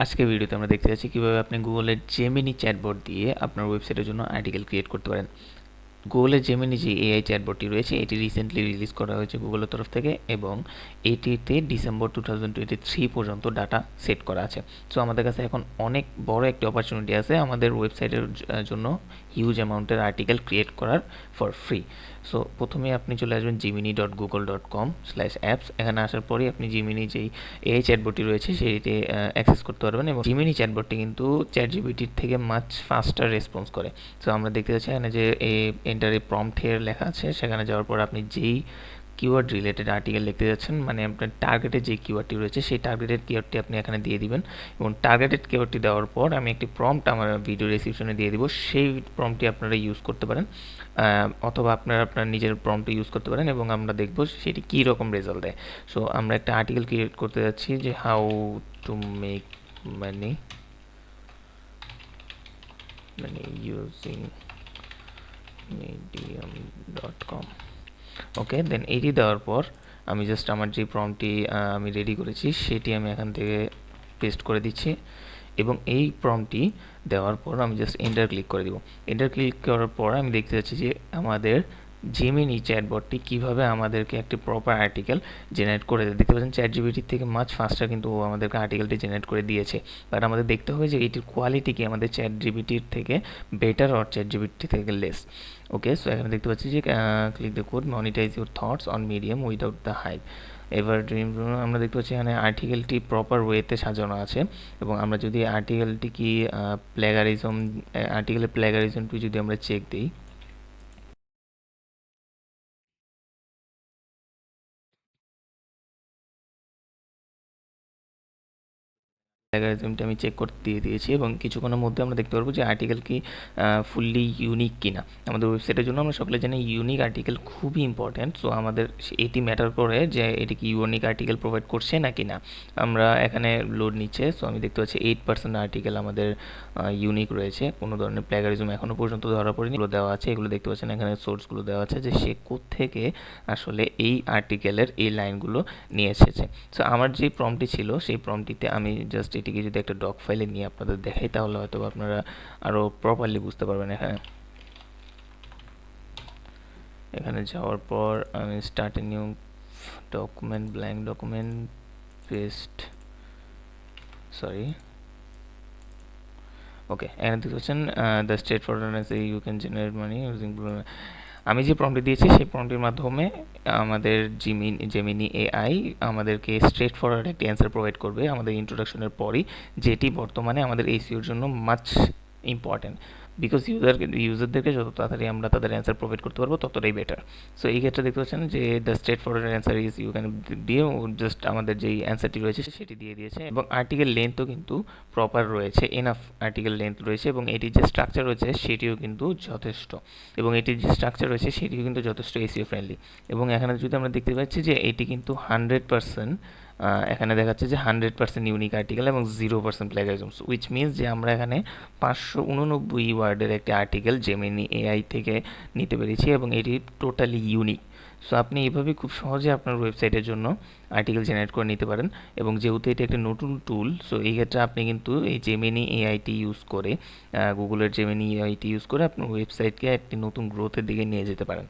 আজকের ভিডিওতে আমরা দেখতে যাচ্ছি কীভাবে আপনি গুগলের জেমিনি চ্যাটবট দিয়ে আপনার ওয়েবসাইটের জন্য আর্টিকেল ক্রিয়েট করতে পারেন। গুগলের জেমিনি যে এআই চ্যাটবটটি রয়েছে এটি রিসেন্টলি রিলিজ করা হয়েছে গুগলের তরফ থেকে, এবং এটিতে ডিসেম্বর 2023 পর্যন্ত ডাটা সেট করা আছে। সো আমাদের কাছে এখন অনেক বড় একটি অপরচুনিটি আছে আমাদের ওয়েবসাইটের জন্য হিউজ অ্যামাউন্টের আর্টিকেল ক্রিয়েট করার ফর ফ্রি। সো প্রথমে আপনি চলে আসবেন gemini.google.com/apps। এখানে আসার পরেই আপনি জিমিনি যেই এআই চ্যাটবটটি রয়েছে সেটিতে অ্যাক্সেস করতে পারবেন, এবং জিমিনি চ্যাটবটটি কিন্তু চ্যাটজিপিটির থেকে মাচ ফাস্টার রেসপন্স করে। সো আমরা দেখতে পাচ্ছি এখানে যে এন্টার এ প্রম্পট হিয়ার লেখা আছে, সেখানে যাওয়ার পর আপনি যেই কিওয়ার্ড রিলেটেড আর্টিকেল লিখতে যাচ্ছেন, মানে আপনার টার্গেটেড যে কিওয়ার্ডটি রয়েছে সেই টার্গেটেড কিওয়ার্ডটি আপনি এখানে দিয়ে দিবেন, এবং টার্গেটেড কিওয়ার্ডটি দেওয়ার পর আমি একটি প্রম্পট আমার ভিডিও ডেসক্রিপশনে দিয়ে দিব। সেই প্রম্পটটি আপনারা ইউজ করতে পারেন, অথবা আপনারা আপনার নিজের প্রম্পটটি ইউজ করতে পারেন, এবং আমরা দেখব সেটি কী রকম রেজাল্ট দেয়। সো আমরা একটা আর্টিকেল ক্রিয়েট করতে যাচ্ছি যে how to make money using medium.com। ওকে, দেন এটি দেওয়ার পর আমি জাস্ট আমার যে প্রম্পটটি আমি রেডি করেছি সেটি আমি এখান থেকে পেস্ট করে দিচ্ছি, এবং এই প্রম্পটটি দেওয়ার পর আমি জাস্ট এন্টার ক্লিক করে দিব। এন্টার ক্লিক করার পর আমি দেখতে যাচ্ছি যে আমাদের জিমিনি চ্যাটবটটি কীভাবে আমাদেরকে একটি প্রপার আর্টিকেল জেনারেট করে দেয়। দেখতে পাচ্ছেন চ্যাটজিপিটির থেকে মাচ ফাস্টার কিন্তু ও আমাদেরকে আর্টিকেলটি জেনারেট করে দিয়েছে। বাট আমাদের দেখতে হবে যে এটির কোয়ালিটি কি আমাদের চ্যাটজিপিটির থেকে বেটার অর চ্যাটজিপিটি থেকে লেস। ওকে, সো এখানে দেখতে পাচ্ছি যে click the code monetize your thoughts on Medium without the hype ever dream. আমরা দেখতে পাচ্ছি এখানে আর্টিকেলটি প্রপার ওয়েতে সাজানো আছে, এবং আমরা যদি আর্টিকেলটি কি আর্টিকেলের প্ল্যাগারিজমটি যদি আমরা চেক দিই, প্ল্যাগারিজমটা আমি চেক করতে দিয়ে দিয়েছি, এবং কিছুক্ষণের মধ্যে আমরা দেখতে পারবো যে আর্টিকেল কি ফুললি ইউনিক কিনা। আমাদের ওয়েবসাইটের জন্য আমরা সকলে জানি ইউনিক আর্টিকেল খুবই ইম্পর্ট্যান্ট। সো আমাদের এটি ম্যাটার করে যে এটি কি ইউনিক আর্টিকেল প্রোভাইড করছে নাকি না। আমরা এখানে লোড নিচ্ছে, সো আমি দেখতে পাচ্ছি 8% আর্টিকেল আমাদের ইউনিক রয়েছে, কোনো ধরনের প্ল্যাগারিজম এখনও পর্যন্ত ধরা পড়েনি। এগুলো দেওয়া আছে, এগুলো দেখতে পাচ্ছেন এখানে সোর্সগুলো দেওয়া আছে যে সে কোত্থেকে আসলে এই আর্টিকেলের এই লাইনগুলো নিয়ে এসেছে। সো আমার যে প্রম্পটটি ছিল সেই প্রম্পটটিতে আমি জাস্ট এটিকে যদি একটা ডক ফাইলে নিয়ে আপনাদের দেখাই তাহলে হয়তো আপনারা আরও প্রপারলি বুঝতে পারবেন। এখানে যাওয়ার পর আমি start a new document, blank document, paste, sorry, okay. এখানে দেখতে পাচ্ছেন the straightforward you can generate money using. আমি যে প্রম্পটটি দিয়েছি সেই প্রম্পটের মাধ্যমে আমাদের জেমিনি এআই আমাদেরকে স্ট্রেট ফরওয়ার্ড একটি অ্যান্সার প্রোভাইড করবে আমাদের ইন্ট্রোডাকশনের পরই, যেটি বর্তমানে আমাদের এসইওর জন্য মাচ ইম্পর্ট্যান্ট। বিকজ ইউজারদেরকে যত তাড়াতাড়ি আমরা তাদের অ্যান্সার প্রোভাইড করতে পারবো ততটাই বেটার। সো এই ক্ষেত্রে দেখতে পাচ্ছেন যে the straightforward answer is you can দিয়ে জাস্ট আমাদের যেই অ্যান্সারটি রয়েছে সেটি দিয়ে দিয়েছে, এবং আর্টিকেল লেন্থও কিন্তু প্রপার রয়েছে, এনাফ আর্টিকেল লেন্থ রয়েছে, এবং এটির যে স্ট্রাকচার রয়েছে সেটিও কিন্তু যথেষ্ট, এবং এটির যে স্ট্রাকচার রয়েছে সেটিও কিন্তু যথেষ্ট এসইও ফ্রেন্ডলি। এবং এখানে যদি আমরা দেখতে পাচ্ছি যে এটি কিন্তু 100%, এখানে দেখাচ্ছে যে 100% ইউনিক আর্টিকেল এবং 0% প্ল্যাগারিজম, উইচ মিনস যে আমরা এখানে 589 ওয়ার্ডের একটি আর্টিকেল জেমিনি এআই থেকে নিতে পেরেছি, এবং এটি টোটালি ইউনিক। সো আপনি এইভাবে খুব সহজে আপনার ওয়েবসাইটের জন্য আর্টিকেল জেনারেট করে নিতে পারেন, এবং যেহেতু এটি একটি নতুন টুল, সো এই ক্ষেত্রে আপনি কিন্তু এই জেমিনি এআইটি ইউজ করে, গুগলের জেমিনি এআইটি ইউজ করে আপনার ওয়েবসাইটকে একটি নতুন গ্রোথের দিকে নিয়ে যেতে পারেন।